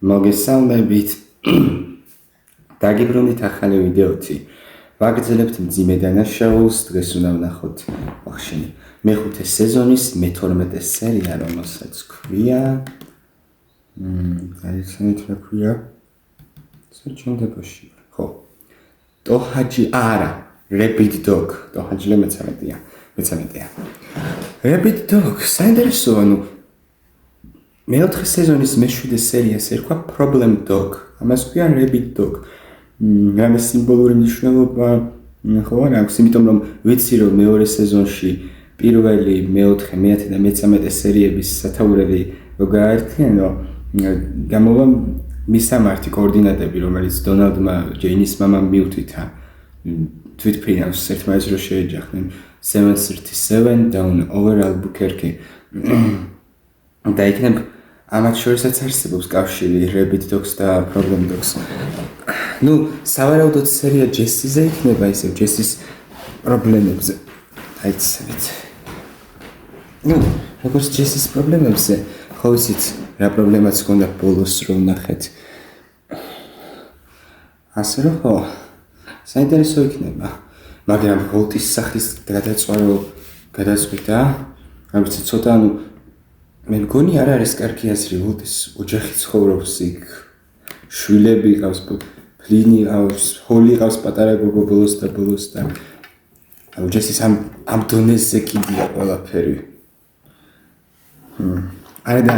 მოგესალმებით. დაგიბრუნდით ახალი ვიდეოთი. ვაგრძელებთ მძიმე დანაშაულს, დღეს უნდა ვნახოთ ახშენი მეხუთე სეზონის მე-12 სერია, რომელსაც ქვია გაიცნით რა ქვია? საჩვენებაში. ხო. ტოჰაჯი არა, Rabbit Dog. ტოჰაჯი მე-13-ია. Rabbit Dog, საინტერესოა, მე-4 სეზონის მე-7 სერიას ერქვა Problem Dog. ამას ქვია Rabbit Dog. რამე სიმბოლური მნიშვნელობა ხო არ აქვს, იმიტომ რომ ვიცი რომ მეორე სეზონში პირველი, მე-4, მე-10 და მე-13 სერიების სათაურები რო გააერთიანო, გამოვა მისამართი კოორდინატები, რომელიც დონალდმა ჯეინის მამამ მიუთითა თვითფრინავს ერთმანეთს რო შეეჯახნენ 737 down over Albuquerque. და იქნებ ამათ შორისაც არსებობს კავშირი Rabbit Dogs და Problem Dogs. სავარაუდოდ სერია ჯესიზე იქნება, ისევ ჯესის პრობლემებზე. აიცით. როგორც ჯესის პრობლემებზე, ხო იცით რა პრობლემაც ჰქონდა ბოლოს რო ვნახეთ. ასე რომ ხო, საინტერესო იქნება. მაგრამ ვოლტის სახის გადაწყვეტა, არ ვიცი, ცოტა მე მგონი არ არის კარგი აზრი, ვოლტის ოჯახი ცხოვრობს იქ, შვილები ყავს, ფლინი ყავს, ჰოლი ყავს პატარა გოგო ბოლოს და ჯესის ამ დონეზე კიდია ყველაფერი. არა და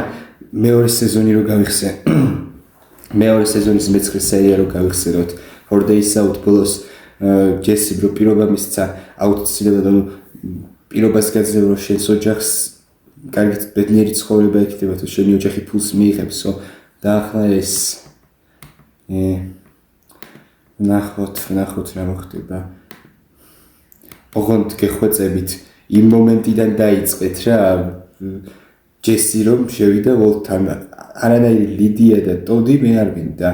მეორე სეზონი რო გავიხსენ, მეორე სეზონის მე-9 სერია რო გავიხსენოთ, 4 Days Out ბოლოს ჯესი რო პირობა მისცა აუცილებლად პირობას გაძლევ რომ შენს ოჯახს კარგი ბედნიერი ცხოვრება ეკეთება, თუ შენი ოჯახი ფულს მიიღებსო და ახლა ეს ნახოთ რა მოხდება. ოღონდ გეხვეწებით იმ მომენტიდან დაიწყეთ რა ჯესი რომ შევიდა ვოლტთან. არანაირი ლიდია და ტოდი მე არ გვინდა.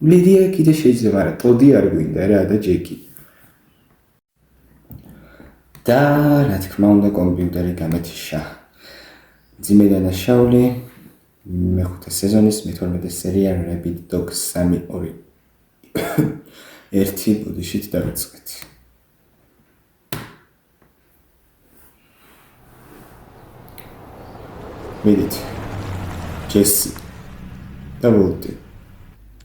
ლიდია კიდე შეიძლება, მაგრამ ტოდი არ გვინდა რა და ჯეკი. და რა თქმა უნდა კომპიუტერი გამეთიშა. მძიმე დანაშაული მე-5 სეზონის მე-12 სერია Rabbit Dogs 3-2 1 ბოდიშით დავიწყეთ. მიდით ჯესი და ვოლტი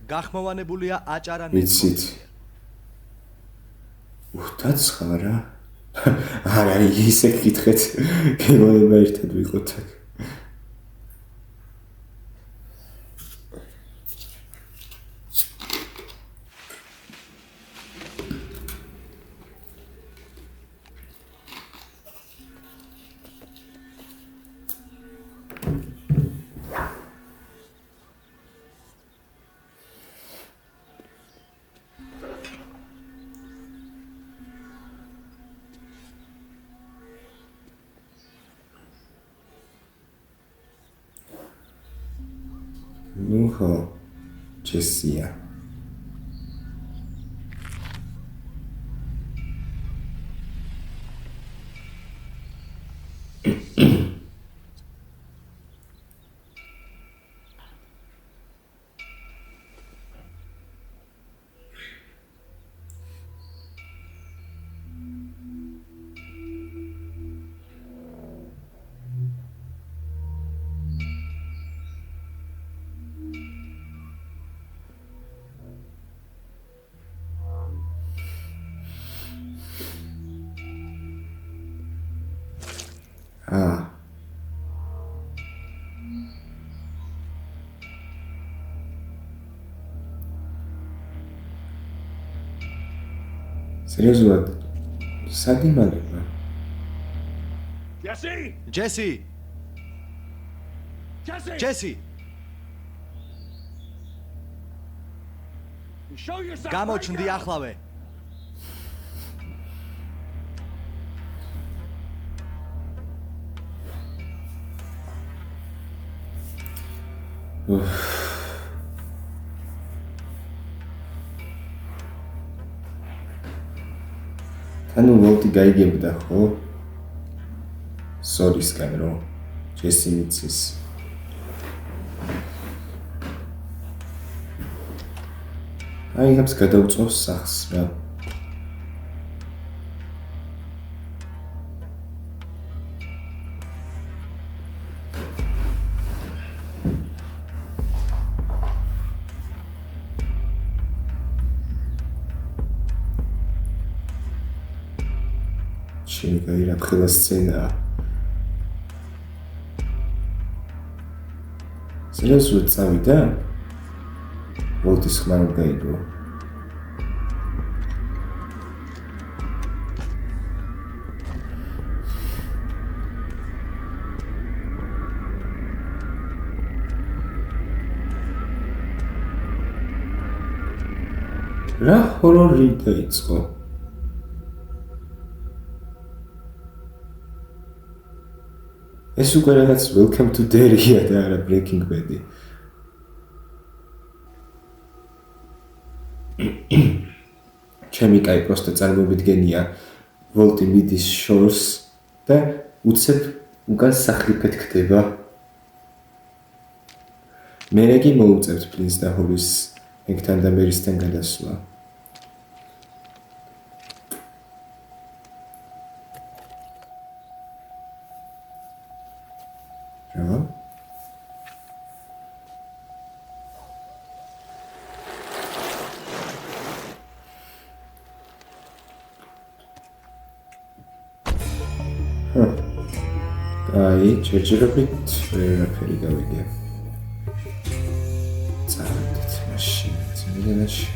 გახმოვანებულია აჭარანე. ვიცით უხტაცხარა არა ისე გითხეთ გემონება ერთად ვიყოთ აქ. ხო, ჯესია. სერიოზულად სად იმალება? ჯესი გამოჩნდი ახლავე. ანუ ვოლტი გაიგებდა ხო? სორისგან რომ ჯესი მიცის. აიებს გადავწევს სახს რა. შეიძლება რა სცენა. სერიოზულად წავიდა? ვოლტის ხმა რომ გაიგო. რა ჰორორი დაიწყო? ეს უკვე რაღაც Welcome to Derry-ია და არა Breaking Bad-ი. ჩემი კაი პროსტა წარმოვიდგენია ვოლტი მიდის შორს და უცებ უკან სახლიფეთ ხდება. მე რეგი მოუწევთ პრინც და ჰოლის ეგთან და მერისთან გადასვლა. რა? აი, ჯერჯერობით ვერაფერი გავიგე. წავედით მაშინ, ძმენაში.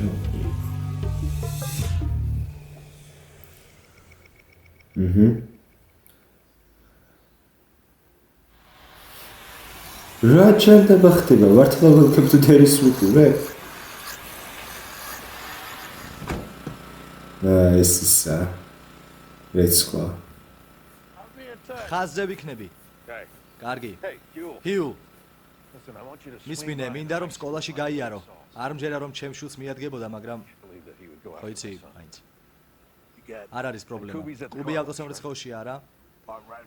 რა ჩანდება ხდება? მართლა Welcome to Derry-ს ვიყურე? ეს ისა. რეცხვა. ხაზზე ვიქნები. კარგი. ჰიუ. მისმინე, მინდა რომ სკოლაში გაიარო. არ მჯერა რომ ჩემ შვილს მიადგებოდა, მაგრამ ხო იცი, მაინც. არ არის პრობლემა. კლუბი ავტოსამრეცხაოშია არა?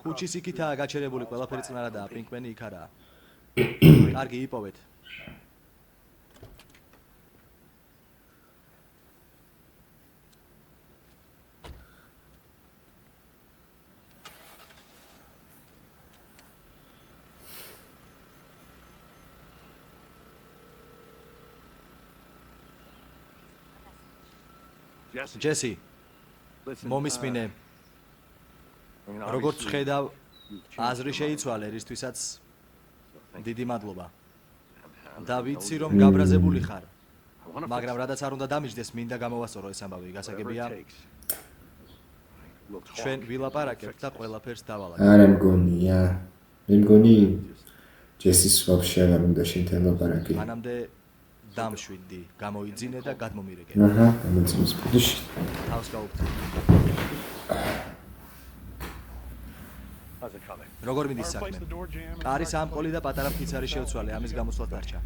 ქუჩის იქითაა გაჩერებული, ყველაფერი წნარადაა, პინკმენი იქ არაა. კარგი, იპოვეთ. ჯესი, მომისმინე. როგორც ხედავ, აზრი შეიცვალე, რისთვისაც დიდი მადლობა. და ვიცი რომ გაბრაზებული ხარ. მაგრამ რადგან არ უნდა დამიჯდეს, მინდა გამოვასწორო ეს ამბავი, გასაგებია. ჩვენ ვილაპარაკებთ და ყველაფერს დავალაგებთ. არა მგონია. მე მგონი ჯესის ვაფშე არ უნდა შენთან ლაპარაკი. მანამდე დამშვიდი, გამოიძინე და გადმომირეკე. აჰა, გამოიძინეს პუდიში. თავს გაუგდე. როგორ მიდის საქმე? კარის ამყოლი და პატარა ფიცარი შევცვალე, ამის გამოსვლა დარჩა.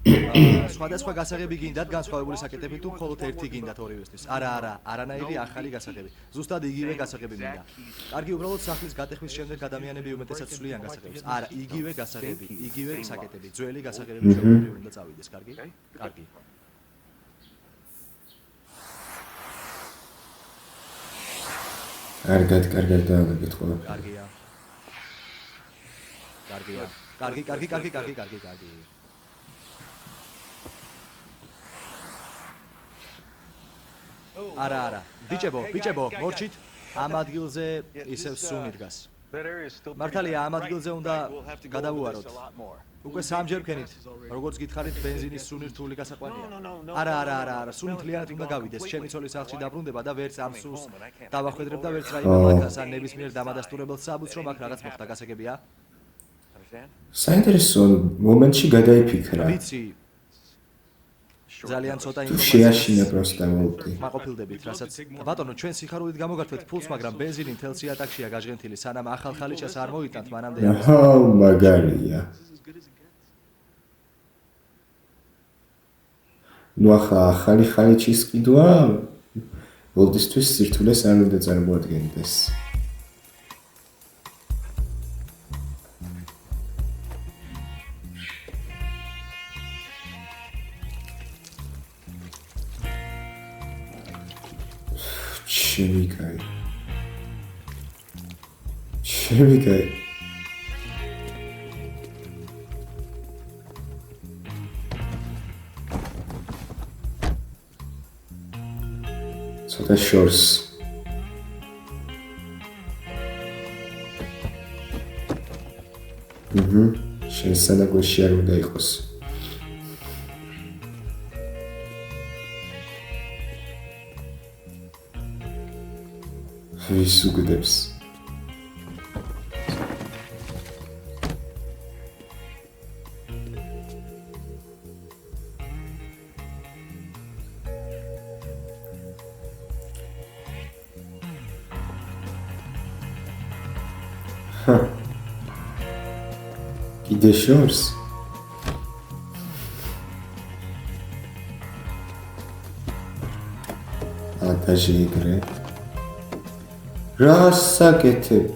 სხვადასხვა გასაღები გინდათ, განსხვავებული საკეთები თუ მხოლოდ ერთი გინდათ ორივესთვის? არა, არანაირი ახალი გასაღები. ზუსტად იგივე გასაღები მინდა. კარგი, უბრალოდ სახლის გატეხვის შემდეგ ადამიანები უმეტესად ცვლიან გასაღებს. არა, იგივე გასაღები, იგივე საკეთები, ძველი გასაღებები შეუძლია უნდა წავიდეს, კარგი? კარგი. კარგად დავაგეთ ყველაფერი. კარგია. კარგი. არა. ბიჭებო, მორჩით. ამ ადგილზე ისევ სუნი დგას. მართალია, ამ ადგილზე უნდა გადავუაროთ. უკვე სამჯერ ვქენით. როგორც გითხარით, ბენზინის სუნი რთული გასაყვანია. არა, სუნი მთლიანად უნდა გავიდეს. ჩემი ცოლის სახლში დაბრუნდება და ვერც ამ სუნს დავახვედრებ და ვერც რაიმე მაქას ან ნებისმიერ დამადასტურებელ საბუთს რომ აქ რაღაც მოხდა, გასაგებია? საინტერესო მომენტში გადაიფიქრა. ვიცი. ძალიან ცოტა ინფორმაცია. შეაშინა პროსტა ვოლტი. მაყოფილდებით, რასაც ბატონო, ჩვენ სიხარულით გამოგართვეთ ფულს, მაგრამ ბენზინი მთელს იატაკშია გაჟღენთილი, სანამ ახალ ხალიჩას არ მოიტანთ, მანამდე. აჰა, მაგარია. ნუ ახლა ახალი ხალიჩის ყიდვა ვოლტისთვის სირთულეს არ უნდა წარმოადგენდეს. შევიკაი. შევიკაი. ცოტა შორს. შენ სანაგვეში არ უნდა იყოს. ვის უგდებს? კიდე შორს? ატაჟიგრე. რა საკეთებ?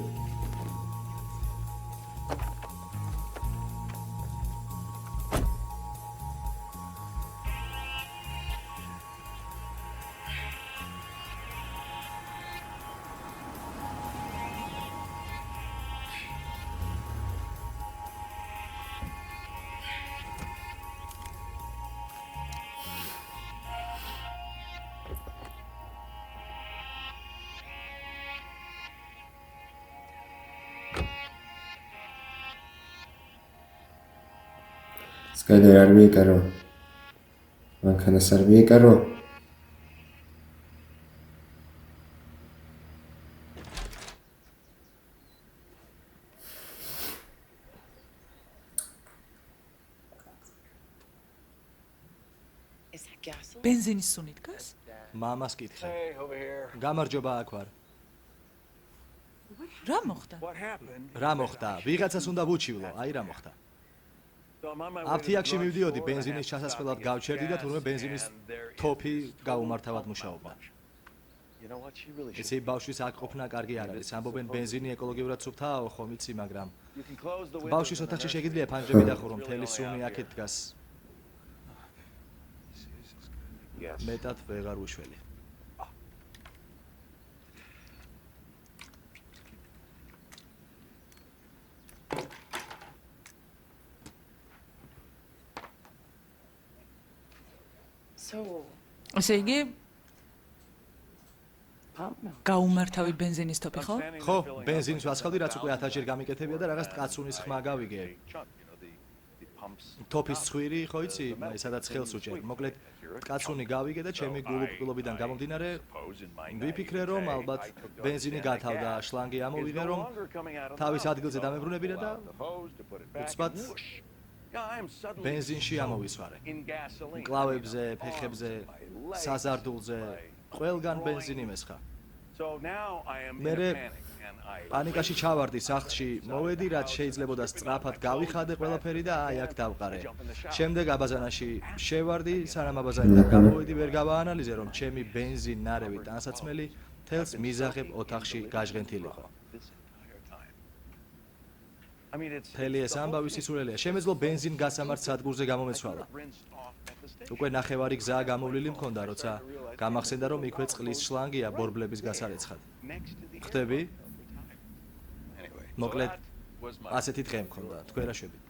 Skyler არ მიეკარო. მანქანას არ მიეკარო. ბენზინის სუნი დგას? მამას კითხე. გამარჯობა აქ ვარ. რა მოხდა? რა მოხდა? ვიღაცას უნდა ვუჩივლო, აი რა მოხდა. აფთიაქში მივდიოდი ბენზინის ჩასასხელად გავჩერდი და თურმე ბენზინის თოფი გაუმართავად მუშაობდა. ესე ბავშვის აქ ყოფნა კარგი არ არის. ამბობენ ბენზინი ეკოლოგიურად სუფთაა, ხო მიცი, მაგრამ ბავშვის ოთახში შეგიძლია ფანჯრები დახურო, მთელი სუნი აქეთ დგას. მეტად ვეღარ უშველი. ესე იგი გაუმართავი ბენზინის თოფი ხო? ხო, ბენზინს ვასხავდი, რაც უკვე 1000 ჯერ გამიკეთებია და რაღაც ტკაცუნის ხმა გავიგე. თოფის ცხვირი, ხო იცი, სადაც ხელს უჭერ. მოკლედ, ტკაცუნი გავიგე და ჩემი გულუბრყვილობიდან გამომდინარე ვიფიქრე, რომ ალბათ ბენზინი გათავდა, შლანგი ამოვიღე, რომ თავის ადგილზე დამებრუნებინა და უცბად ბენზინში ამოვისვარე. მკლავებზე, ფეხებზე, საზარდულზე, ყველგან ბენზინი მესხა. მერე პანიკაში ჩავარდი სახლში, მოვედი, რაც შეიძლებოდა სწრაფად გავიხადე ყველაფერი და აი აქ დავყარე. შემდეგ აბაზანაში შევარდი, სანამ აბაზანიდან გამოვედი, ვერ გავაანალიზე, რომ ჩემი ბენზინარევი ტანსაცმელი თელს მიზაღებ ოთახში გაჟღენთილიყო. მთელი ეს ამბავი სისულელია. შემეძლო ბენზინ გასამართ სადგურზე გამომეცვალა. უკვე ნახევარი გზაა გამოვლილი მქონდა, როცა გამახსენდა, რომ იქვე წყლის შლანგია ბორბლების გასარეცხად. ხვდები? მოკლედ, ასეთი დღე მქონდა, თქვენ რა შვებით?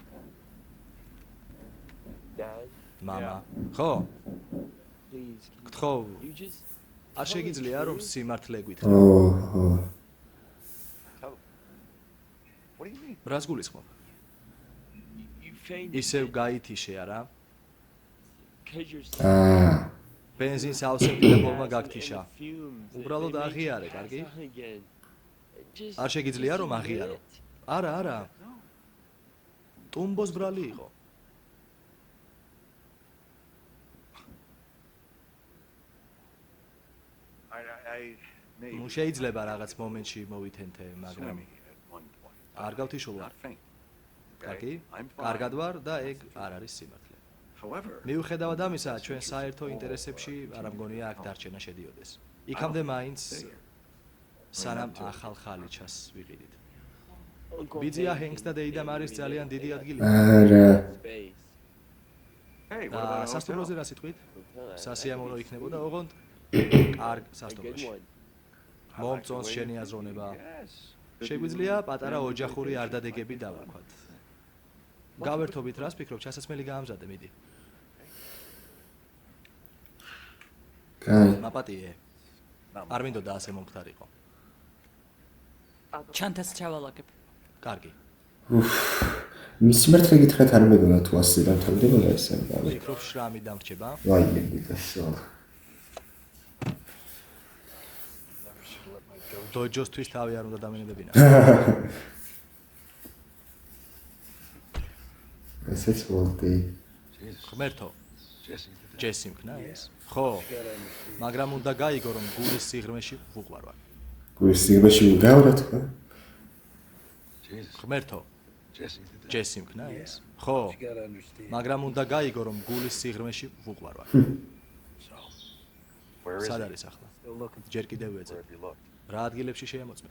მამა, ხო? გთხოვ, არ შეგიძლია რომ სიმართლე გვითხრა? რას გულისხმობ? ისევ გაითიშე, არა? ბენზინს ავსებდი და ბოლმა გაგთიშა. უბრალოდ აღიარე, კარგი? არ შეგიძლია რომ აღიარო? არა, არა. ტუმბოს ბრალი იყო. შეიძლება რაღაც მომენტში მოვითენთე, მაგრამ არ გავთიშულო. კარგი? კარგად ვარ და ეგ არ არის სიმართლე. მიუხედავად ამისა, ჩვენ საერთო ინტერესებში არ ამგონია აქ დარჩენა შედიოდეს. იქამდე მაინც სანამ ახალ ხალიჩას ვიყიდით. ბიძია ჰენგს და დეიდამ არის ძალიან დიდი ადგილი. არა. სასტუმროზე რა სიტყვით? სასიამოვნო იქნებოდა, ოღონდ კარგ სასტუმროში. მომწონს შენი აზროვნება. შეგვიძლია პატარა ოჯახური არდადეგები დავაქვათ. გავერთობით რას ფიქრობ, ჩასასმელი გაამზადე, მიდი. კაი. მაპატიე. არ მინდოდა ასე მომხდარიყო. ჩანთას ჩავალაგებ. კარგი. მისმერთ გითხრათ არ მეგონა თუ ასე დამთავრდებოდა ესე. ფიქრობ შრამი დამრჩება? ვაიმე გასო. დოჯოსთვის თავი არ უნდა დამენებებინა. ესეც ვოლტი. ღმერთო. ჯესი მქნა ეს? ხო. მაგრამ უნდა გაიგო რომ გულის სიღრმეში ვუყვარვარ. გულის სიღრმეში ვუგავდა თქვა? ღმერთო. ჯესი მქნა ეს? ხო. მაგრამ უნდა გაიგო რომ გულის სიღრმეში ვუყვარვარ. სად არის ახლა? ჯერ კიდევ ვეძებ. რა ადგილებში შეემოწმე?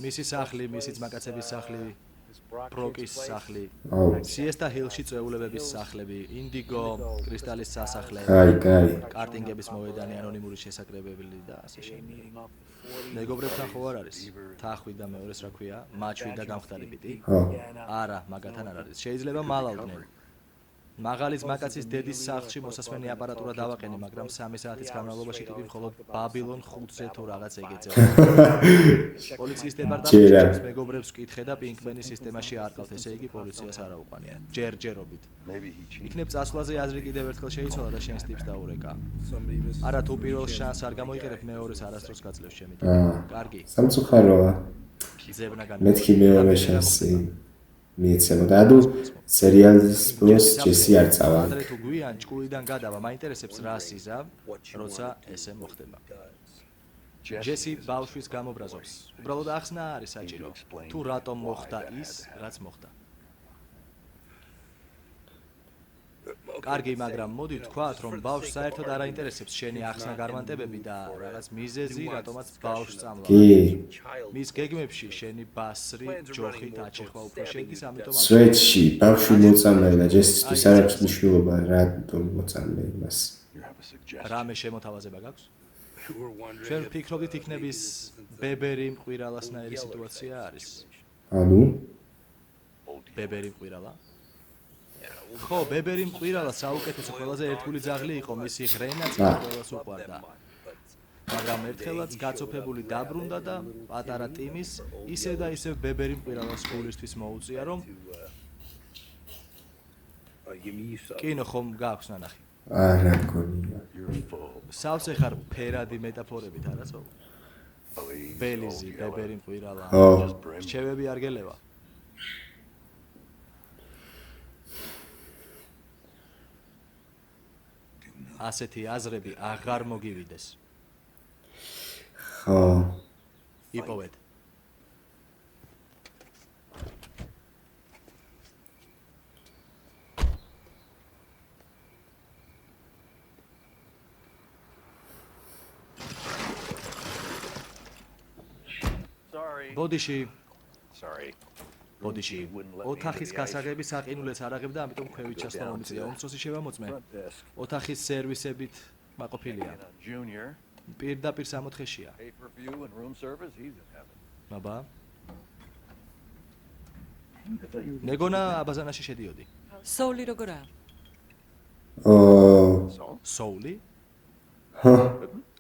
მისი სახლი, მისი ძმაკაცების სახლი, ბროკის სახლი, სიესტა ჰილში წვეულებების სახლები, ინდიგო, კრისტალის სასახლე, კაი. კარტინგების მოედანი, ანონიმური შესაკრებებელი და ასე შემდეგ. მეგობრებთან ხო არ არის? თახვი და მეორეს რა ქვია? მაჩვი და გამხდარებითი? ხო. არა, მაგათთან არ არის. შეიძლება მალავდნენ. მაღალი ძმაკაცის დედის სახლში მოსასმენი აპარატურა დავაყენე, მაგრამ 3 საათის განმავლობაში ტიპი მხოლოდ ბაბილონ 5-ზე თუ რაღაც ეგეწევა. პოლიციის დეპარტამენტის მეგობრებს ვკითხე და პინკმენის სისტემაში არ ყავთ, ესე იგი პოლიციას არ აუყანია. ჯერჯერობით. იქნებ წასვლაზე აზრი კიდევ ერთხელ შეიცვალა და შენს ტიპს დაურეკა. არა თუ პირველ შანსს არ გამოიყენებ, მეორეს არასდროს გაძლევს ჩემი ტიპი. კარგი. სამწუხაროა. ზებნა განა. მეთქი მეორე შანსი მიეცემოდა. ანუ სერიალის ბოლოს ჯესი არ წავა. ადრე თუ გვიან ჭკუიდან გადავა, მაინტერესებს რა სიზა, როცა ესე მოხდება. ჯესი ბავშვის გამობრაზობს. უბრალოდ ახსნა არის საჭირო. თუ რატომ მოხდა ის, რაც მოხდა. კარგი, მაგრამ მოდი ვთქვათ, რომ ბავშვს საერთოდ არ აინტერესებს შენი ახსნა გარმანტებები და რაღაც მიზეზი, რატომაც ბავშვს წამლავ. მის გეგმებში შენი ბასრი ჯოხით აჩეხვა უფრო შედის, ამიტომ სვეტში ბავშვი მოწამლა და ჯესისთვის არ აქვს მნიშვნელობა რატომ მოწამლა იმას. რამე შემოთავაზება გაქვს? ჩვენ ვფიქრობთ იქნების ბებერი მყირალასნაირი სიტუაცია არის. ანუ ბებერი მყირალა? ხო, ბებერი მყირალა საუკეთესო ყველაზე ერთგული ძაღლი იყო, მისი ღრენაც ყველას უყვარდა. მაგრამ ერთხელაც გაწოფებული დაბრუნდა და პატარა ტიმის ისევ და ისევ ბებერი მყირალას გულისთვის მოუწია, რომ კინო ხომ გააქვს ნანახი? არა გონია. სავსე ხარ ფერადი მეტაფორებით, არაცო? ბელიზი, ბებერი მყირალა. რჩევები არ გელევა. ასეთი აზრები აღარ მოგივიდეს. ხო. იპოვეთ. ბოდიში. ბოდიში. ოთახის გასაღები საყინულებს არ აღებდა, ამიტომ ქვევით ჩასვლა მომიწია. უმცროსი შევამოწმე. ოთახის სერვისებით მაყოფილია. პირდაპირ 60-ხეშია. აბა. მეგონა აბაზანაში შედიოდი. სოული როგორაა? სოული?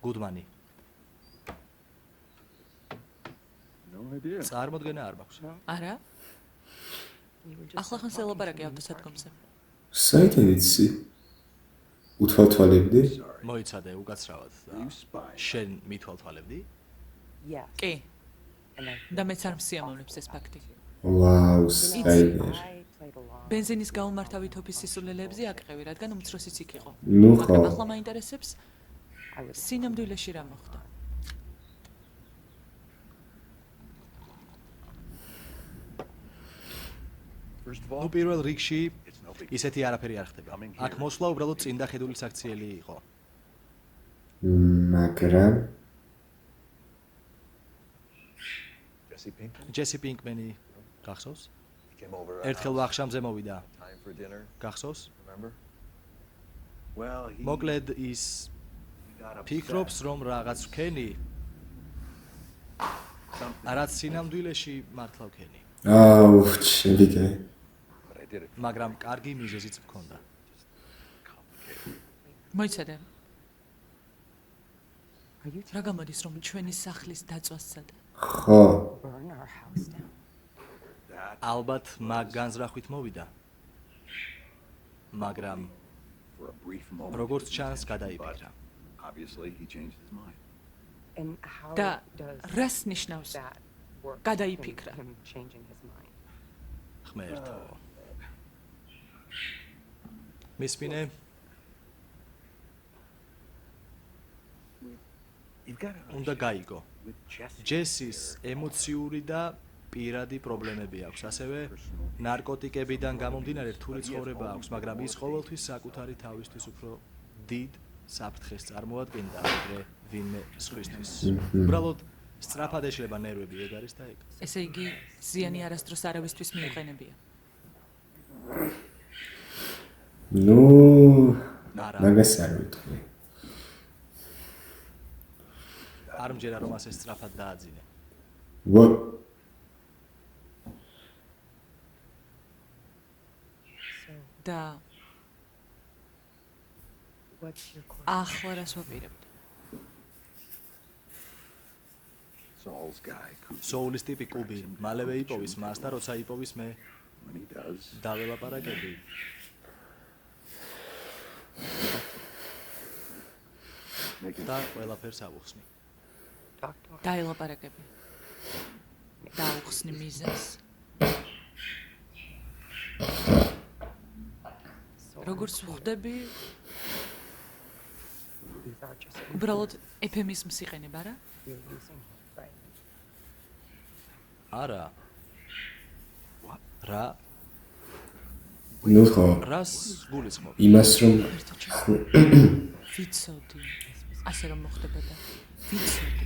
გუდმანი. წარმოდგენა არ მაქვს. არა? ახლა ხან სელაპარაკე ავტოსადგომზე. საერთოდ იცი? უთვალთვალებდი? მოიცადე უკაცრავად და შენ მithვალთვალებდი? კი. და მეც არ მსიამოვნებს ეს ფაქტი. ვაუ, საერთოდ. ბენზინის გაუმართავი თოფის სისულელებზე აკყევი, რადგან უმცროსიც იქ იყო. ნუ ხო. მაგრამ ახლა მაინტერესებს სინამდვილეში რა მოხდა. ნუ პირველ რიგში ისეთი არაფერი არ ხდება. აქ მოსვლა უბრალოდ წინდა ხედულის აქციელი იყო. მაგრამ ჯესი პინკმენი გახსოვს? ერთხელ ვახშამზე მოვიდა. გახსოვს? მოკლედ ის ფიქრობს, რომ რაღაც ვქენი რაც სინამდვილეში მართლა ვქენი. აუ, შევიდე. მაგრამ კარგი მიზეზიც მქონდა. მოიცადე. რა გამოდის რომ ჩვენი სახლის დაწვას სცადე? ხო. ალბათ მაგ განზრახვით მოვიდა. მაგრამ როგორც ჩანს გადაიფიქრა. და რას ნიშნავს გადაიფიქრა? ხმერთო. მისმინე უნდა გაიგო. ჯესის ემოციური და პირადი პრობლემები აქვს, ასევე ნარკოტიკებიდან გამომდინარე რთული ცხოვრება აქვს, მაგრამ ის ყოველთვის საკუთარი თავისთვის უფრო დიდ საფრთხეს წარმოადგენდა, ვიდრე ვინმე სხვისთვის. უბრალოდ სწრაფად ეშლება ნერვები, ეგ არის და ეგ. ესე იგი, ზიანი არასდროს არავისთვის მიუყენებია. ნუ, არა. მაგას არ ვიტყვი. არ მჯერა რომ ასე სწრაფად დააძინე. და ახლა რას ვაპირებთ? სოულის ტიპი კუბი, მალევე იპოვის მას და როცა იპოვის მე დაველაპარაკები. და ყველაფერს ავუხსნი. დაელაპარაკები. დაუხსნი მიზანს. როგორც ვხვდები, უბრალოდ ეფემიზმს იყენებ, არა? არა. რა? ნუ ხო. რას გულისხმობ? იმას რომ ვიცოდი. ასე რომ მოხდებოდა. ვიცოდი.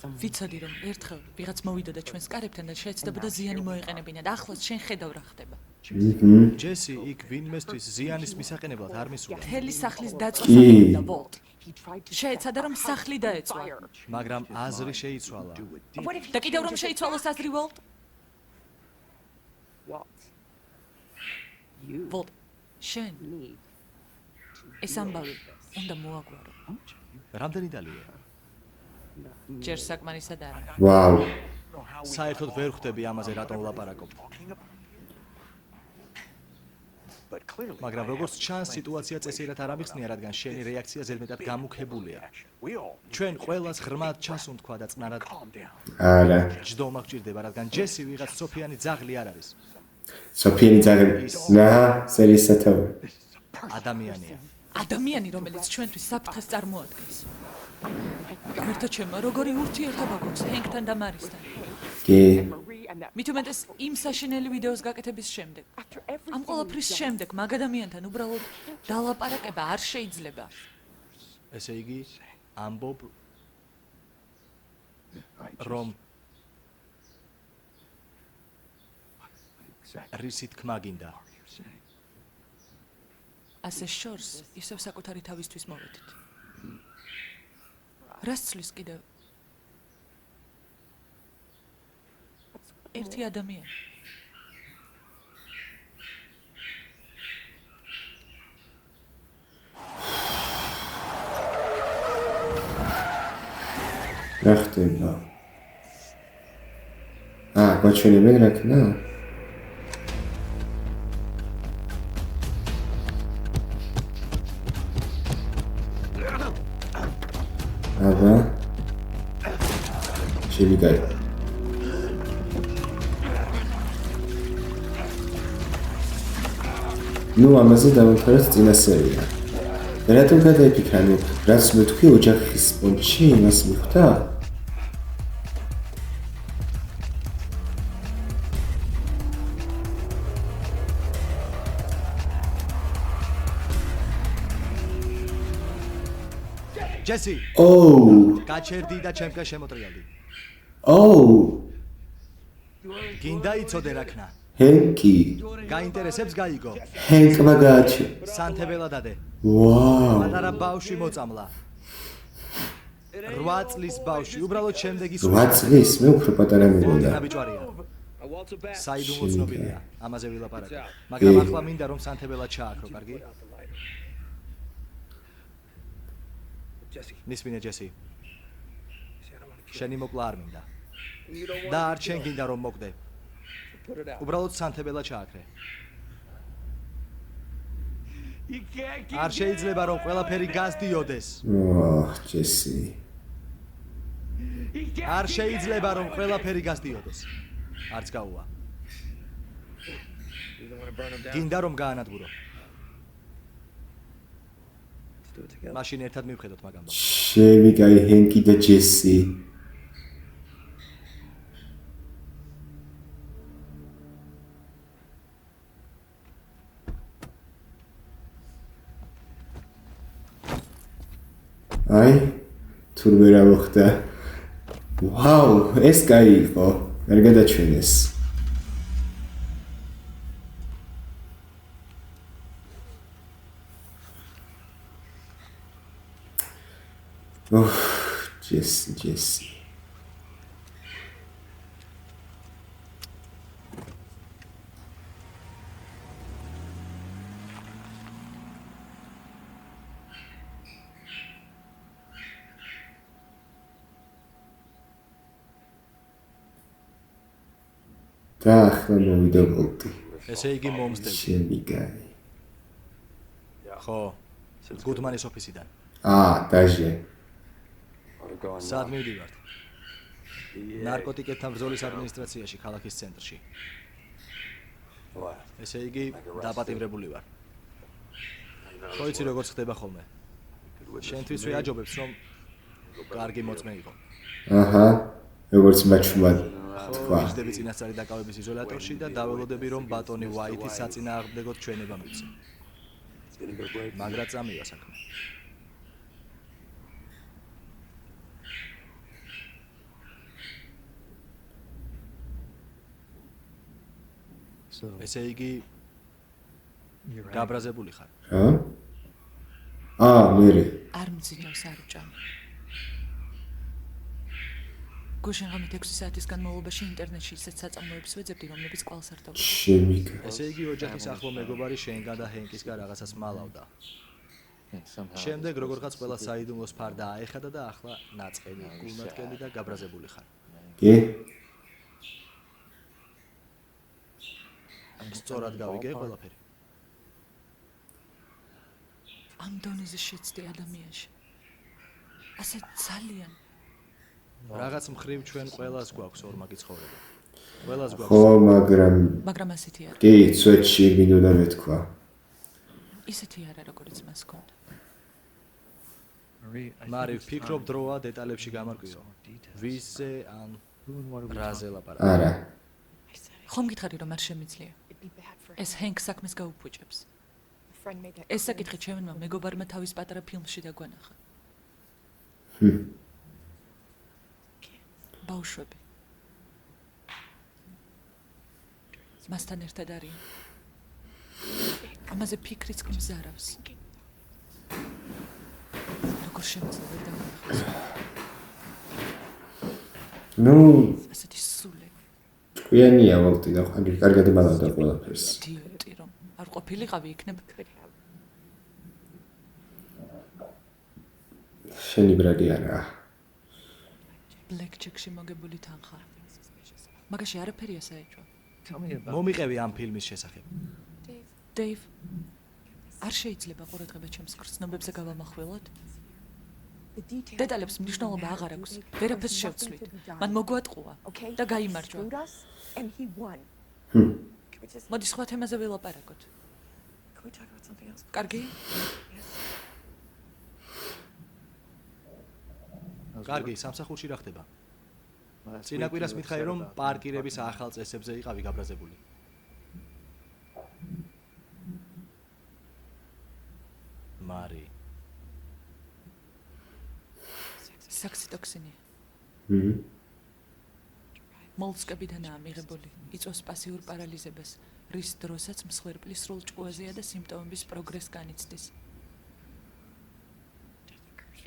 ვიცოდი რომ ერთხელ ვიღაც მოვიდოდა ჩვენს კარებთან და შეეცდებოდა ზიანი მოეყენებინა და ახლაც შენ ხედავ რა ხდება. ჯესი იქ ვინმესთვის ზიანის მისაყენებლად არ მისულა. მთელი სახლის დაწვასა ვოლტ. შეეცადა რომ სახლი დაეწვა. მაგრამ აზრი შეიცვალა. და კიდევ რომ შეიცვალოს აზრი ვოლტ? ვოლტ, შენ ეს ამბავი უნდა მოაგვარო. რამდენი დალია? ჯერ საკმარისად არა. ვაუ. საერთოდ ვერ ხვდები ამაზე რატომ ვლაპარაკობ. მაგრამ როგორც ჩანს, სიტუაცია წესიერად არ ამიხსნია, რადგან შენი რეაქცია ზედმეტად გამუქებულია. ჩვენ ყველას ღრმად ჩასუნთქვა და წნარად არა. ჯდომა გჭირდება, რადგან ჯესი ვიღაც სოფიანი ძაღლი არ არის. სოფიანი ძაღლი. ნაჰა, სერიის სათავე. ადამიანია. ადამიანი, რომელიც ჩვენთვის საფრთხეს წარმოადგენს. ღმერთო ჩემო, როგორი ურთიერთობა გვაქვს ჰენკთან და მარისთან? კი. მით უმეტეს იმ საშინელი ვიდეოს გაკეთების შემდეგ. ამ ყველაფრის შემდეგ მაგ ადამიანთან უბრალოდ დალაპარაკება არ შეიძლება. ესე იგი, ამბობ რომ რისი თქმა გინდა? ასე შორს ისევ საკუთარი თავისთვის მოვედით. რას ცვლის კიდევ? ერთი ადამიანი. რა ხდება? გაჩვენებენ რა ქნა? აბა. შევიგай. ნუ ამაზე დავამთავრეთ წინა სერია. რატომ გადაიფიქრა, რაც მეთქვი ოჯახის პონჩი იმას მიხვდა? ჯესი, ოუ, გაჩერდი და ჩემკენ შემოტრიალდი. ოუ, გინდა იცოდე რა ქნა? ჰენკი, გაინტერესებს გაიგო. ჰენკმა გააჩი. სანთებელა დადე. ვაუ, პატარა ბავშვი მოწამლა. 8 წლის ბავშვი, უბრალოდ შემდეგი 8 წლის მე უფრო პატარა მეგონა. ბიჭვარია. საიდუმლო ცნობილია, ამაზე ვილაპარაკე. მაგრამ ახლა მინდა რომ სანთებელად ჩააქრო, კარგი? მისმინე ჯესი. შენი მოკლა არ მინდა. და არ შენ გინდა რომ მოკდე. უბრალოდ სანთებელად ჩააქრე. არ შეიძლება რომ ყველაფერი გასდიოდეს. ჯესი. არ შეიძლება რომ ყველაფერი გასდიოდეს. არც გაუვა. გინდა რომ გაანადგურო. მაშინ ერთად მივხედოთ მაგამ. შევი კაი ჰენკი და ჯესი. აი თურმე რა მოხდა. ვაუ, ეს კაი იყო. ვერ გადაჩვენეს. ჯესი. და ახლა მოვიდა ვოლტი. ესე იგი მომსდევ. შევი კაი. ხო. გუდმანის ოფისიდან. დაჟე. სად მივდივართ? ნარკოტიკებთან ბრძოლის ადმინისტრაციაში, ქალაქის ცენტრში. ესე იგი, დაპატიმრებული ვარ. ხო იცი როგორ ხდება ხოლმე. შენთვის ვიაჯობებს რომ კარგი მოწმე იყო. აჰა, როგორც მაჩვენად. ხო, ვიждები წინასწარი დაკავების იზოლატორში და დაველოდები რომ ბატონი ვაიტი საწინააღმდეგოდ ჩვენება მივცე. მაგრად წამივა საქმე. ესე იგი გაბრაზებული ხარ. მერე. არ მძინავს არ უჭამი. გუშინ ღამით 6 საათის განმავლობაში ინტერნეტში ისეთ საწამლოებს ვეძებდი, რომლებიც კვალს არ დავუშვი. შემიგა. ესე იგი ოჯახის ახლო მეგობარი შენგან და ჰენკისგან რაღაცას მალავდა. შემდეგ როგორღაც ყველა საიდუმლოს ფარდა აეხადა და ახლა ნაწყენი, გულმატკელი და გაბრაზებული ხარ. კი? სწორად გავიგე ყველაფერი. ამ დონეზე შეცდი ადამიანში. ასე ძალიან რაღაც მხრივ ჩვენ ყველას გვაქვს ორმაგი ცხოვრება. ყველას გვაქვს. ხო, მაგრამ ასეთი არა. კი, სვეტში მინდოდა მეთქვა. ისეთი არა, როგორც მას ჰქონდა. მარი ვფიქრობ დროა დეტალებში გამარკვიო. ვისზე ან რაზე ლაპარაკობ? არა. ხომ გითხარი რომ არ შემიძლია? ეს ჰენკ საქმეს გაუფუჭებს. ეს საკითხი ჩემმა მეგობარმა თავის პატარა ფილმში დაგვანახა. ბავშვები. მასთან ერთად არიან. ამაზე ფიქრიც გმზარავს. როგორ შემიძლია ვერ დავინახოს? ასეთი სული. ჭკვიანია ვოლტი და კარგად მალავდა ყველაფერს. იდიოტი რომ არ ყოფილიყავი იქნებ. შენი ბრადი არა. ბლეკჯეკში მოგებული თანხა. მაგაში არაფერია საერთო. მომიყევი ამ ფილმის შესახებ. დეივ, არ შეიძლება ყურადღება ჩემს გრძნობებზე გავამახვილოთ? დეტალებს მნიშვნელობა აღარ აქვს. ვერაფერს შევცვლით. მან მოგვატყუა და გაიმარჯვა. მოდი სხვა თემაზე ვილაპარაკოთ. კარგი? კარგი, სამსახურში რა ხდება? წინა კვირას მითხარი რომ პარკირების ახალ წესებზე იყავი გაბრაზებული. მარი. საქსიტოქსინი. მოლსკებიდანაა მიღებული. იწვევს პასიურ პარალიზებას, რის დროსაც მსხვერპლის სრულ ჭკუაზეა და სიმპტომების პროგრესს განიცდის.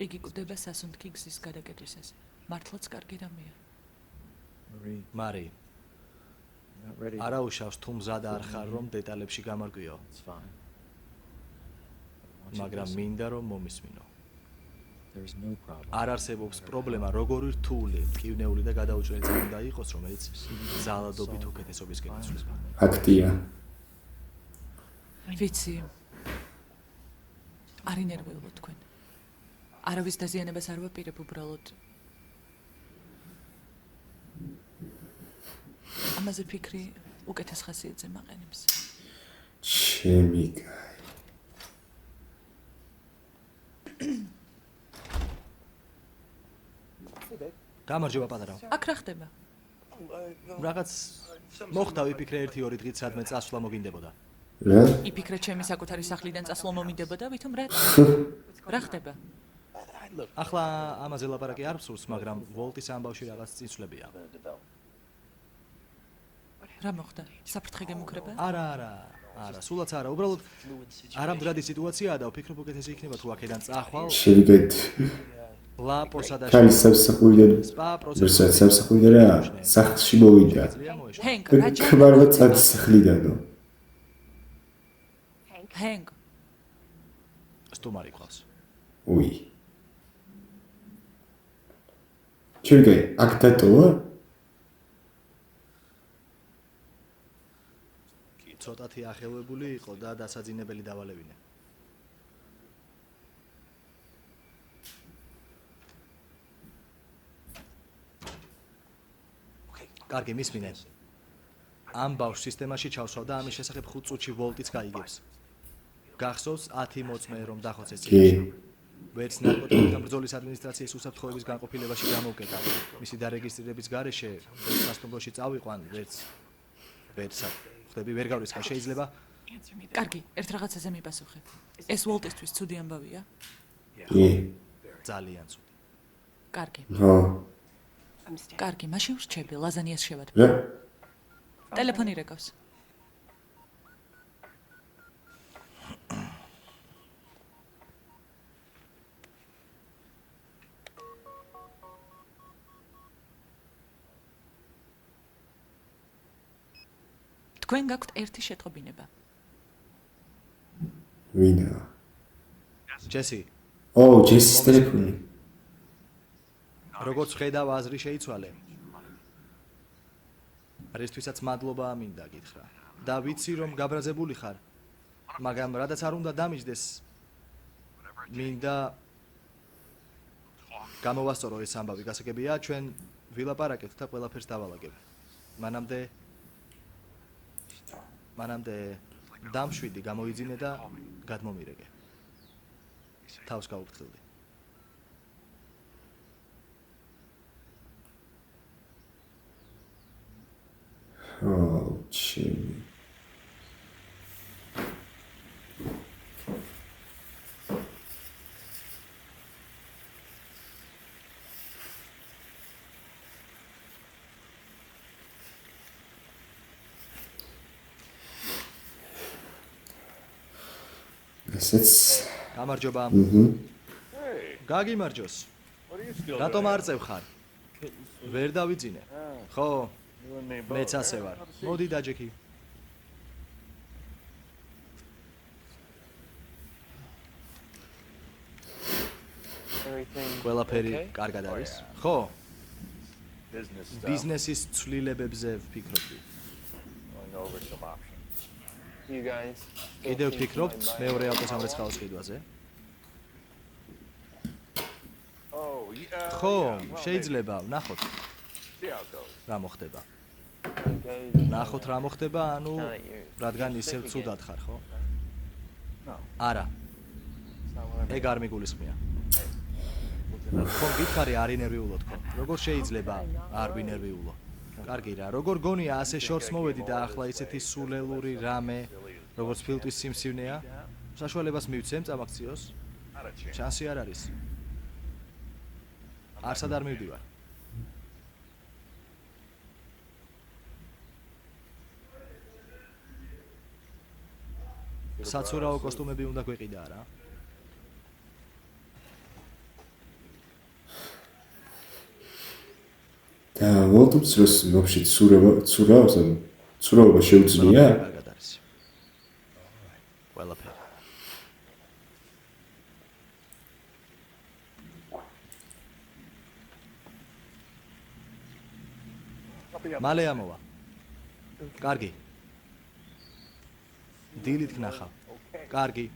იგი კვდება სასუნთქი გზის გადაკეთვისას. მართლაც კარგი რამეა. მარი არა უშავს თუ მზად არ ხარ რომ დეტალებში გამარკვიო მაგრამ მინდა რომ მომისმინო არ არსებობს პრობლემა როგორი რთული მტკივნეული და გადაუჭრელი წამი უნდა იყოს რომელიც ზალადობით უკეთესობისკენ იცვლება ფაქტია ვიცი არ ინერვიულობ თქვენ არავის დაზიანებას არ ვაპირებ უბრალოდ ამაზე ფიქრი უკეთეს ხასიათზე მაყენებს. ჩემი გამარჯობა პატარავ. აქ რა ხდება? რაღაც მოხდა ვიფიქრე 1-2 დღით სადმე წასვლა მოგინდებოდა. რა? იფიქრე ჩემი საკუთარი სახლიდან წასვლა მომინდებოდა, ვითომ რა? რა ხდება? ახლა ამაზე ლაპარაკი არ მსურს, მაგრამ ვოლტის ამბავში რაღაც წინსვლებია. რა მოხდა? საფრთხე გემუქრება? არა, სულაც არა, უბრალოდ არამდგრადი სიტუაციაა და ვფიქრობ უკეთესი იქნება თუ აქედან წახვალ. შევიდეთ. ლაპოსა და ქალი სამსახურიდან. ვერსაც სამსახურიდან რა? სახლში მოვიდა. ჰენკ, რა ჯერ? კვარვა წადის სახლიდანო. ჰენკ. სტუმარი ყავს. უი. ჩერგე, აქ დატოვა? ცოტათი ახელვებული იყო და დასაძინებელი დავალევინე. კარგი, მისმინე. ამ ბავშვს სისტემაში ჩავსვავ და ამის შესახებ 5 წუთში ვოლტიც გაიგებს. გახსოვს 10 მოწმე რომ დახოცეს წინაშე. ვერც ნარკოტიკთა ბრძოლის ადმინისტრაციის უსაფრთხოების განყოფილებაში გამოვკეტა. მისი დარეგისტრირების გარეშე ვერც სასტუმროში წავიყვან, ვერც ხდები ვერ გავრისხა შეიძლება. კარგი, ერთ რაღაცაზე მიპასუხე. ეს ვოლტისთვის ცუდი ამბავია? კი. ძალიან ცუდი. კარგი. ხო. კარგი, მაშინ ვრჩები, ლაზანიას შევადგე. რა? ტელეფონი რეკავს. თქვენ გაქვთ ერთი შეტყობინება. ვინა? ჯესი. ჯესის ტელეფონი. როგორც ხედავ აზრი შეიცვალე. რისთვისაც მადლობა მინდა გითხრა. და ვიცი რომ გაბრაზებული ხარ. მაგრამ რადგან არ უნდა დამიჯდეს მინდა გამოვასწორო ეს ამბავი, გასაგებია, ჩვენ ვილაპარაკებთ და ყველაფერს დავალაგებ. მანამდე დამშვიდი გამოიძინე და გადმომირეკე. თავს გაუფრთხილდი. ჩემი. ესეც გამარჯობა. გაგიმარჯოს. რატომ არ წევხარ? ვერ დავიძინე. ხო? მეც ასე ვარ. მოდი დაჯექი. ყველაფერი კარგად არის? ხო? ბიზნესის ცვლილებებზე ვფიქრობდი. კიდევ ვფიქრობთ მეორე ავტოსამრეცხაოს ყიდვაზე? ხო, შეიძლება, ვნახოთ. რა მოხდება? ნახოთ რა მოხდება, ანუ რადგან ისევ ცუდად ხარ, ხო? არა. ეგ არ მიგულისხმია. ხო, გითხარი არ ინერვიულო თქო. როგორ შეიძლება არ ვინერვიულო? კარგი რა, როგორ გონია ასე შორს მოვედი და ახლა ისეთი სულელური რამე, როგორც ფილტვის სიმსივნეა, საშუალებას მივცემ წამაქციოს? შანსი არ არის. არსად არ მივდივარ. საცურაო კოსტუმები უნდა გვეყიდა რა. ავტომს вообще ცურაობა შეუძლია? კარგად არის. ყველაფერი. მალე ამოვა. კარგი. დილით გნახავ. კარგი.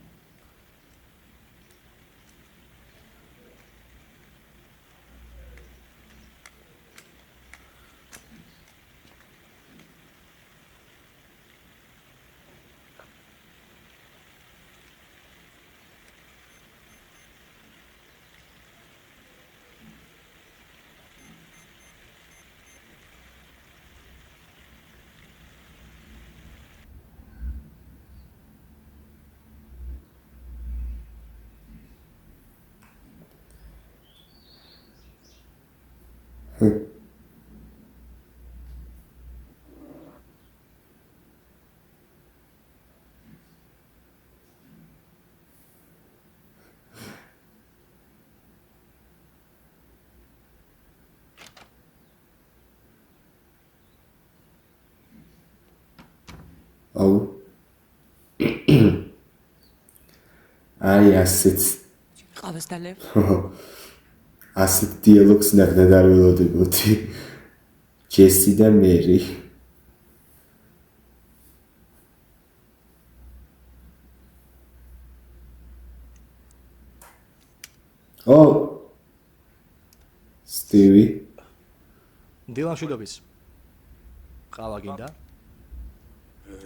აუ აი ასეთ ყავას დალევ. ასეთ დიალოგს ნახდა არ ველოდებოდი ჯესი და მერი ო სტივი დილა მშვიდობის. ყავა გინდა?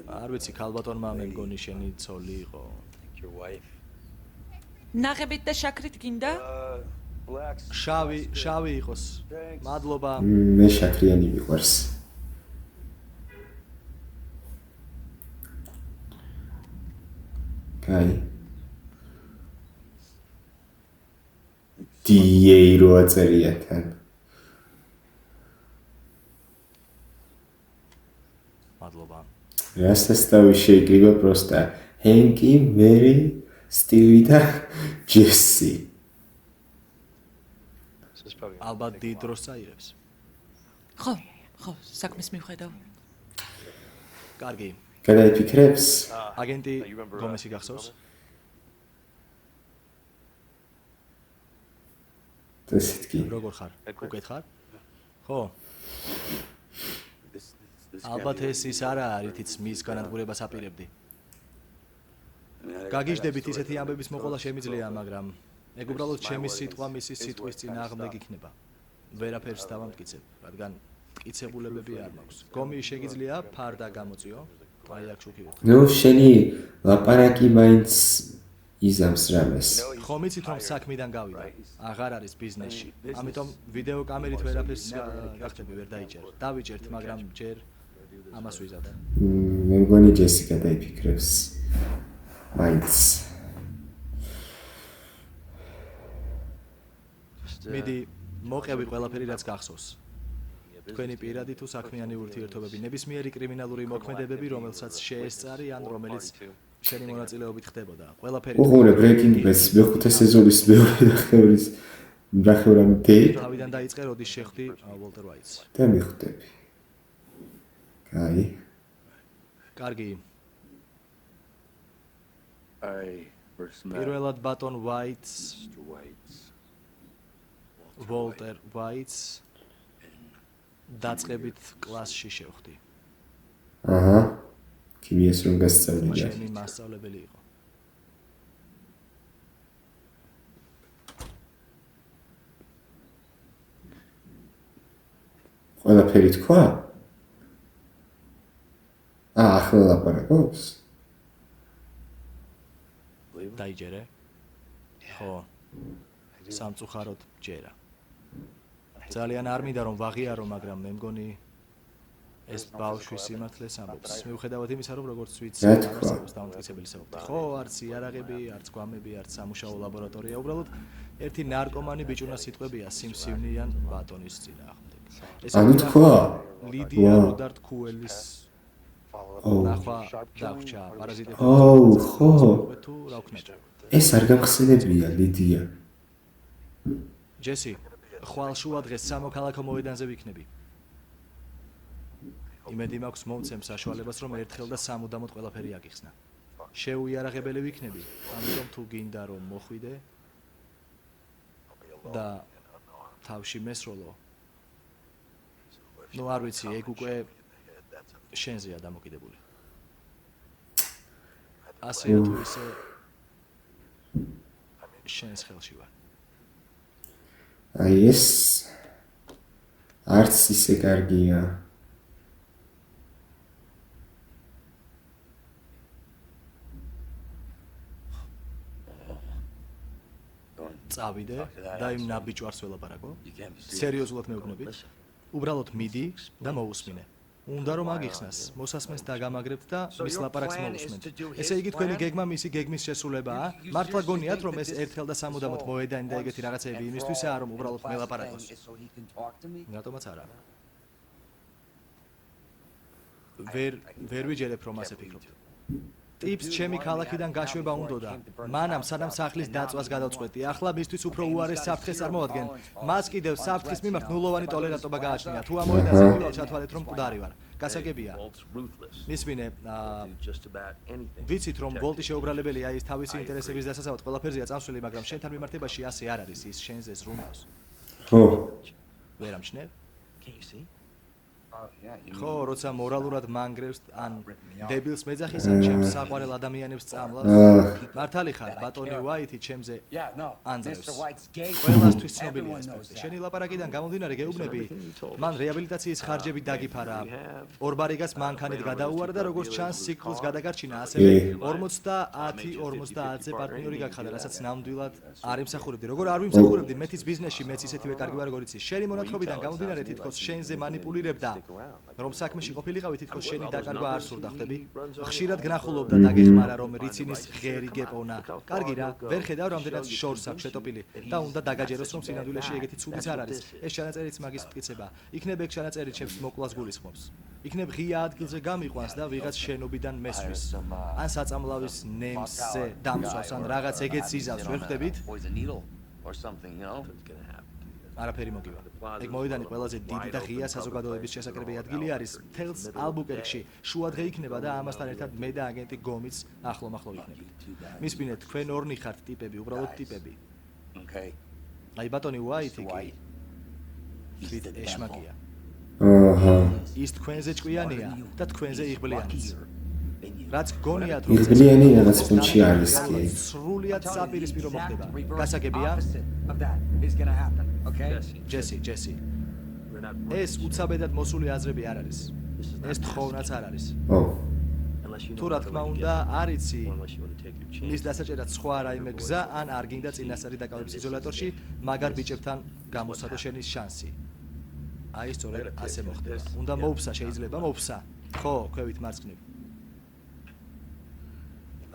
არ ვიცი, ქალბატონმა მე მგონი შენი ცოლი იყო. ნაღებით და შაქრით გინდა? შავი იყოს. მადლობა. მე შაქრიანი მიყვარს. კაი. დიეირო აწერია თან. მადლობა. რასასტავი შეიკრიბა პროსტა. ჰენკი, მერი, სტივი და ჯესი. ალბათ დიდ დროს წაიღებს. ხო, საქმის მიხედავ. კარგი. გადაიფიქრებს? აგენტი გომესი გახსოვს? დასითკი. როგორ ხარ? უკეთ ხარ? ხო. ალბათ ეს ის არა არის, რითიც მის განადგურებას აპირებდი. გაგიჟდებით ისეთი ამბების მოყოლა შემიძლია, მაგრამ ეგ უბრალოდ ჩემი სიტყვა მისის სიტყვის წინააღმდეგ იქნება. ვერაფერს დავამტკიცებ, რადგან მტკიცებულებები არ მაქვს. გომი შეგიძლია ფარდა გამოწიო? აი აქ შუქი ვიყო. ნუ შენი ლაპარაკი მაინც იზამს რამეს. ხომ იცით რომ საქმიდან გავიდა? აღარ არის ბიზნესში. ამიტომ ვიდეო კამერით ვერაფერს გახდები ვერ დაიჭერ. დავიჭერთ, მაგრამ ჯერ ამას ვიზავ. მე მგონი ჯესი გადაიფიქრებს. მაინც. მიდი, მოყევი ყველაფერი რაც გახსოვს. თქვენი პირადი თუ საქმიანი ურთიერთობები, ნებისმიერი კრიმინალური მოქმედებები, რომელსაც შეესწარი ან რომელიც შენი მონაწილეობით ხდებოდა. ყველაფერი. უღურე Breaking Bad-ს მეხუთე სეზონის მეორე ნახევრამდე. თავიდან დაიწყე, როდის შეხვდი Walter White-ს. და მიხვდები. კაი. კარგი. პირველად ბატონ White-ს Walter White-ს დაწყებით კლასში შევხვდი. აჰა. ქიმიას რომ გასწავლიდა. ჩემი მასწავლებელი იყო. ყველაფერი თქვა? ახლა ლაპარაკობს? დაიჯერე? ხო. სამწუხაროდ ჯერა. ძალიან არ მინდა რომ ვაღიარო, მაგრამ მე მგონი ეს ბავშვი სიმართლეს ამბობს. მიუხედავად იმისა, რომ როგორც ვიცი, არსებობს დამტკიცებელი საუბარი. ხო, არც იარაღები, არც გვამები, არც სამუშაო ლაბორატორია, უბრალოდ ერთი ნარკომანი ბიჭუნა სიტყვებია სიმსივნიან ბატონის წინააღმდეგ. ანუ თქვა? ლიდია როდარტ კუელის ნახვა დაგვჭა პარაზიტები. ხო. თუ რა ვქნა? ეს არ გამხსენებია ლიდია. ჯესი, ხვალ შუა დღეს სამოქალაქო მოედანზე ვიქნები. იმედი მაქვს მომცემ საშუალებას რომ ერთხელ და სამუდამოდ ყველაფერი აგიხსნა. შეუიარაღებელი ვიქნები, ამიტომ თუ გინდა რომ მოხვიდე და თავში მესროლო. ნუ არ ვიცი, ეგ უკვე შენზეა დამოკიდებული. ასეა თუ ისე შენს ხელში ვარ. აი ეს არც ისე კარგია. წავიდე და იმ ნაბიჯვარს ველაპარაკო. სერიოზულად მეუბნები. უბრალოდ მიდი და მოусმინე. უნდა რომ აგიხსნას, მოსასმენს დაგამაგრებთ და მის ლაპარაკს მოусმენთ. ესე იგი თქვენი გეგმა მისი გეგმის შესრულებაა? მართლა გონიათ რომ ეს ერთხელ და სამუდამოდ მოედანი და ეგეთი რაღაცები იმისთვისაა რომ უბრალოდ მელაპარაკოს? რატომაც არა. ვერ ვიჯერებ რომ ასე ფიქრობთ. ტიპს ჩემი ქალაქიდან გაშვება უნდოდა. მანამ სანამ სახლის დაწვას გადავწყვეტი, ახლა მისთვის უფრო უარეს საფრთხეს წარმოვადგენ. მას კიდევ საფრთხის მიმართ ნულოვანი ტოლერანტობა გააჩნია. თუ ამ მოედანზე პირველ ჩათვალეთ რომ მკვდარი ვარ. გასაგებია. მისმინე, ვიცით რომ ვოლტი შეუბრალებელია ის თავისი ინტერესების დასაცავად ყველაფერზეა წამსვლელი, მაგრამ შენთან მიმართებაში ასე არ არის, ის შენზე ზრუნავს. ხო. ვერ ამჩნევ? ხო, როცა მორალურად მანგრევს ან დებილს მეძახის ან ჩემს საყვარელ ადამიანებს წამლავს. მართალი ხარ, ბატონი უაითი ჩემზე ანძრევს. ყველასთვის ცნობილია ეს ფაქტი. შენი ლაპარაკიდან გამომდინარე გეუბნები, მან რეაბილიტაციის ხარჯები დაგიფარა. ორბარიგას მანქანით გადაუარა და როგორც ჩანს, სიკვდილს გადაგარჩინა, ასევე 50-50-ზე პარტნიორი გაგხადა, რასაც ნამდვილად არ იმსახურებდი. როგორ არ ვიმსახურებდი, მეთის ბიზნესში მეც ისეთივე კარგი ვარ, როგორც ის. შენი მონათხრობიდან გამომდინარე, თითქოს შენზე მანიპულირებდა. რომ საქმეში ყოფილიყავი, თითქოს შენი დაკარგვა არ სურდა, ხვდები? ხშირად გნახულობდა და გეხმარა რომ რიცინის ღერი გეპოვნა. კარგი რა, ვერ ხედავ რამდენად შორს აქვს შეტოპილი და უნდა დაგაჯეროს რომ სინამდვილეში ეგეთი ცუდიც არ არის. ეს ჩანაწერიც მაგის მტკიცება. იქნებ ეგ ჩანაწერი ჩემს მოკვლას გულისხმობს. იქნებ ღია ადგილზე გამიყვანს და ვიღაც შენობიდან მესვრის. ან საწამლავის ნემსზე დამწვავს, ან რაღაც ეგეც იზავს, ვერ ხვდებით? არაფერი მოგივა. ეგ მოედანი ყველაზე დიდი და ღია საზოგადოების შესაკრები ადგილი არის მთელს ალბუკერკში. შუადღე იქნება და ამასთან ერთად მე და აგენტი გომიც ახლო-მახლო იქნებით. მისმინეთ, თქვენ ორნი ხართ ტიპები, უბრალოდ ტიპები. აი ბატონი უაითი კი თვით ეშმაკია. აჰა. ის თქვენზე ჭკვიანია და თქვენზე იღბლიანიც. რაც გონიათ რომ იღბლიანი რაღაც პუნჩი არის კი. სრულიად საპირისპირო მოხდება. გასაგებია? ჯესი. ეს უცაბედად მოსული აზრები არ არის. ეს თხოვნაც არ არის. თუ რა თქმა უნდა, არ იცი მის დასაჭერად სხვა რაიმე გზა ან არ გინდა წინასწარი დაკავების იზოლატორში, მაგარ ბიჭებთან გამოსცადო შენის შანსი. აი სწორედ ასე მოხდება. უნდა მოუფსა, შეიძლება მოუფსა. ხო, ქვევით მარცხნივ.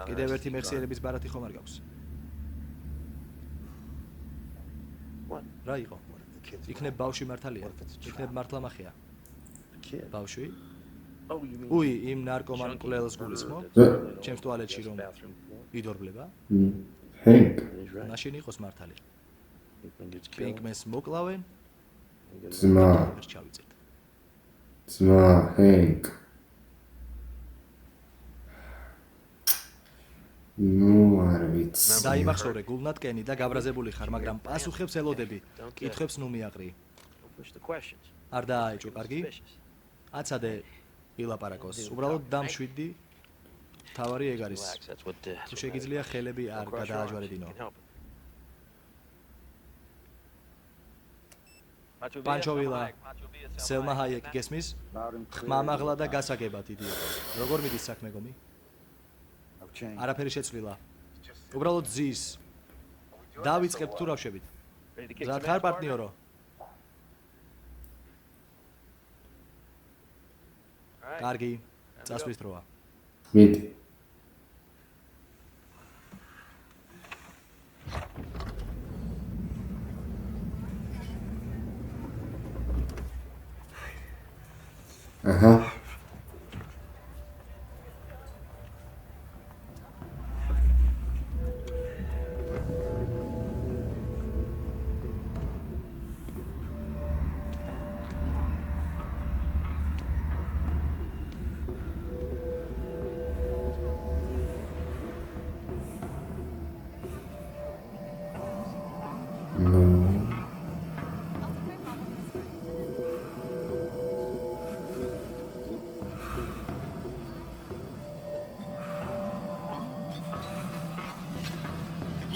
კიდევ ერთი მეხსიერების ბარათი ხომ არ გაქვს? რა იყო? იქნებ ბავშვი მართალია? იქნებ მართლა მახია? ბავშვი? უი, იმ ნარკომან მკვლელს გულისხმობ? ჩემს ტუალეტში რომ იდორბლება? ჰენკ. მაშინ იყოს მართალი. პინკმენს მოკლავენ? ძმა. ძმა, ჰენკ. ნუ არ ვიცი. დაიმახსოვრე გულნატკენი და გაბრაზებული ხარ, მაგრამ პასუხებს ელოდები. კითხვებს ნუ მიაყრი. არ დააეჭო, კარგი? აცადე ილაპარაკოს. უბრალოდ დამშვიდი. თავარი ეგ არის. თუ შეგიძლია ხელები არ გადააჯვარედინო. პანჩოვილა, სელმა ჰაიეკი გესმის? ხმამაღლა და გასაგებად იდიოტი. როგორ მიდის საქმე გომი? არაფერი შეცვლილა. უბრალოდ ზის. დავიწყებთ თუ რავშებით. მზად ხარ პარტნიორო? კარგი, წასვლის დროა. მიდი. აჰა.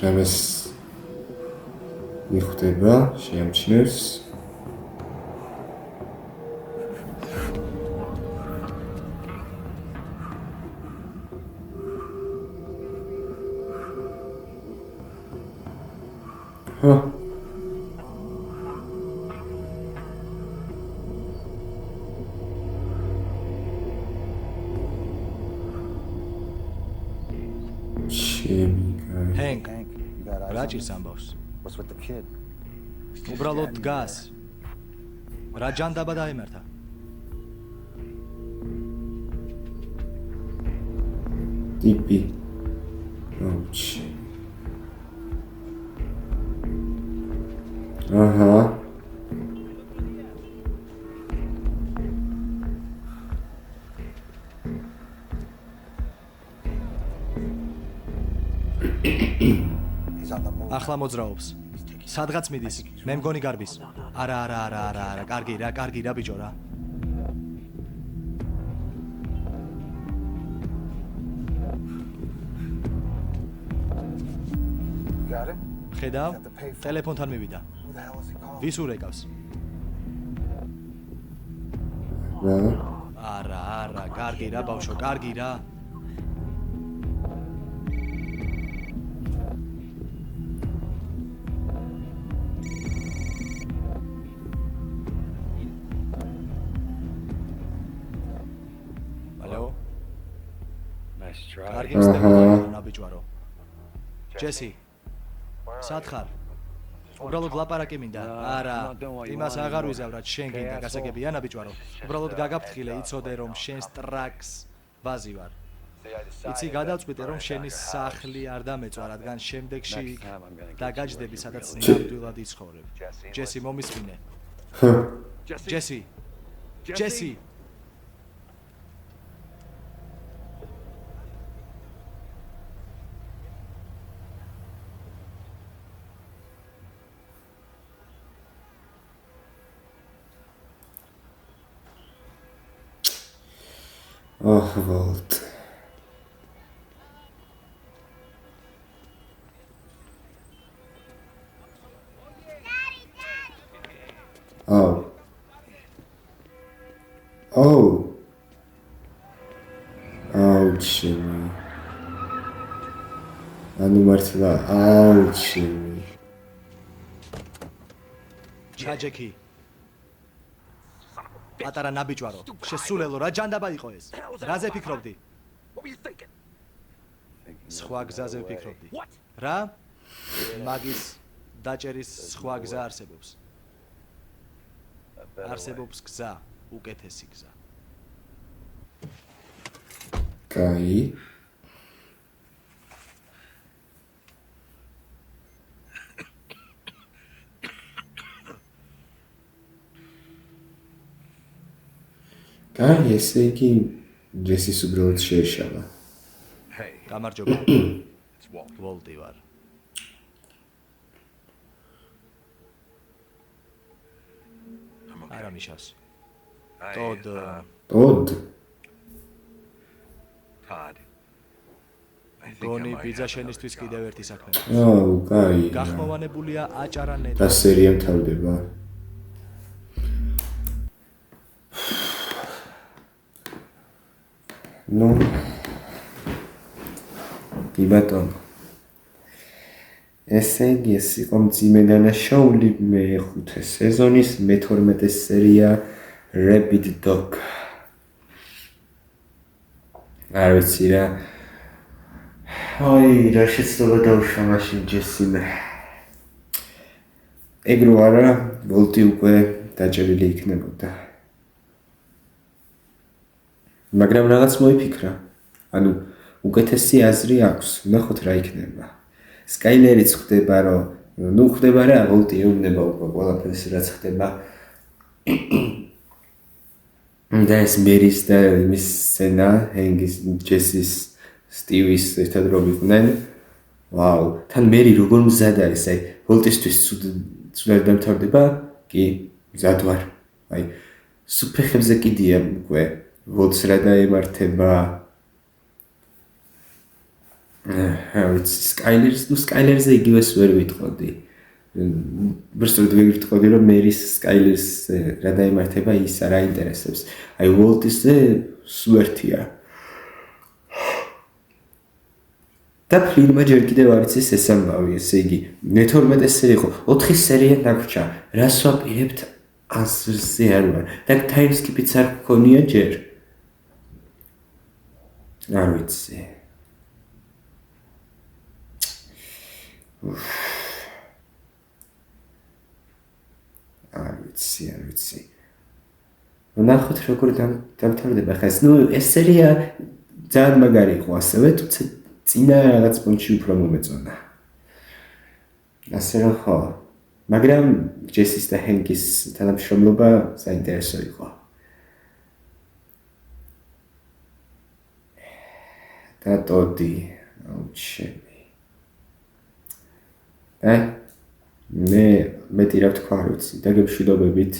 რამეს მიხვდება, შეამჩნევს. Hank, რა ჭირს ამბავს? უბრალოდ დგას. რა ჯანდაბა დაემართა? ტიპი. ოჩი. აჰა. ახლა მოძრაობს. სადღაც მიდის. მე მგონი გარბის. არა, კარგი რა ბიჭო რა. ხედავ? ტელეფონთან მივიდა. ვის ურეკავს? არა, კარგი რა ბავშვო, კარგი რა. კარგი მსტექო ნაბიჯვარო. ჯესი. სად ხარ? უბრალოდ ლაპარაკი მინდა. არა, იმას აღარ ვიზავრად, შენ გინდა გასაგებია ნაბიჯვარო. უბრალოდ გაგაფრთხილე, იცოდე რომ შენ სტრაქს ვაზი ვარ. იცი გადავწყვიტე რომ შენი სახლი არ დამეწვა, რადგან შემდეგში დაგაჯდები, სადაც ნამდვილად იცხოვრებ. ჯესი მომისმინე. ჯესი. Walt. Jimmy. ანუ მართლა, Jimmy. ჩაჯექი. პატარა ნაბიჯვარო, შესულელო რა ჯანდაბა იყო ეს? რაზე ფიქრობდი? სხვა გზაზე ვფიქრობდი. რა? მაგის დაჭერის სხვა გზა არსებობს. არსებობს გზა, უკეთესი გზა. კაი. კაი, ესე იგი ჯესის უბრალოდ შეეშალა. გამარჯობა. ვოლტი ვარ. არა მიშავს. ტოდ. გონი პიცა შენისთვის კიდევ ერთი საქმე. კაი. გახმოვანებულია აჭარანეტა. და სერია მთავრდება. ნუ ბატონო ესე იგი ეს იყო მძიმე დანაშაული მე-5 სეზონის მე-12 სერია Rabid Dog. არ ვიცი რა რა შეცდომა დავუშვა მაშინ ჯესიმ. ეგ რო არა ვოლტი უკვე დაჭერილი იქნებოდა. მაგრამ რაღაც მოიფიქრა. ანუ უკეთესი აზრი აქვს, ნახოთ რა იქნება. სკაილერიც ხდება, რომ ხდება რა, ვოლტი ეუბნება უკვე ყველაფერს რაც ხდება. და ეს მერის და მის სცენა, ჰენგის, ჯესის, სტივის ერთად რომ იყვნენ. ვაუ, თან მერი როგორ მზად არის, აი, ვოლტისთვის ცუდად დამთავრდება? კი, მზად ვარ. აი, სუფეხებზე კიდია უკვე. ვოლტს რა დაემართება. Skyler's-ზე იგივეს ვერ ვიტყოდი. Ბრსტოდ ვერ ვიტყოდი, რომ მერის Skyler's-ზე რა დაემართება ის არ აინტერესებს. აი Walt-ზე სვერთია. და ფილმმა ჯერ კიდევ არ იცის ეს ამბავი, ესე იგი, მე-12 სერია იყო, 4 სერია დაგვრჩა. რას ვაპირებთ answers-ზე არ ვარ. და time skip-იც არ გქონია ჯერ. არ ვიცი. არ ვიცი. ნახოთ როგორ დამთავრდება ხა ეს. ეს სერია ძალიან მაგარი იყო ასევე, თუმცა წინა რაღაც პუნქტში უფრო მომეწონა. ასე რომ ხო. მაგრამ ჯესის და ჰენკის თანამშრომლობა საინტერესო იყო. და ტოდი, აუჩემი. მე მეტი რა თქვა არ ვიცი, დაგემშვიდობებით.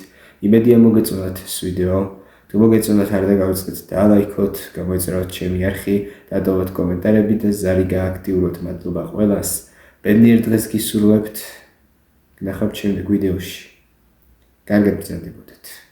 იმედია მოგეწონათ ეს ვიდეო. თუ მოგეწონათ არ დაგავიწყეთ დალაიქოთ, გამოიწეროთ ჩემი არხი, დადოვოთ კომენტარები და ზარი გააქტიუროთ. მადლობა ყველას. ბედნიერ დღეს გისურვებთ. ნახავთ შემდეგ ვიდეოში. კარგად ბრძანდებოდეთ.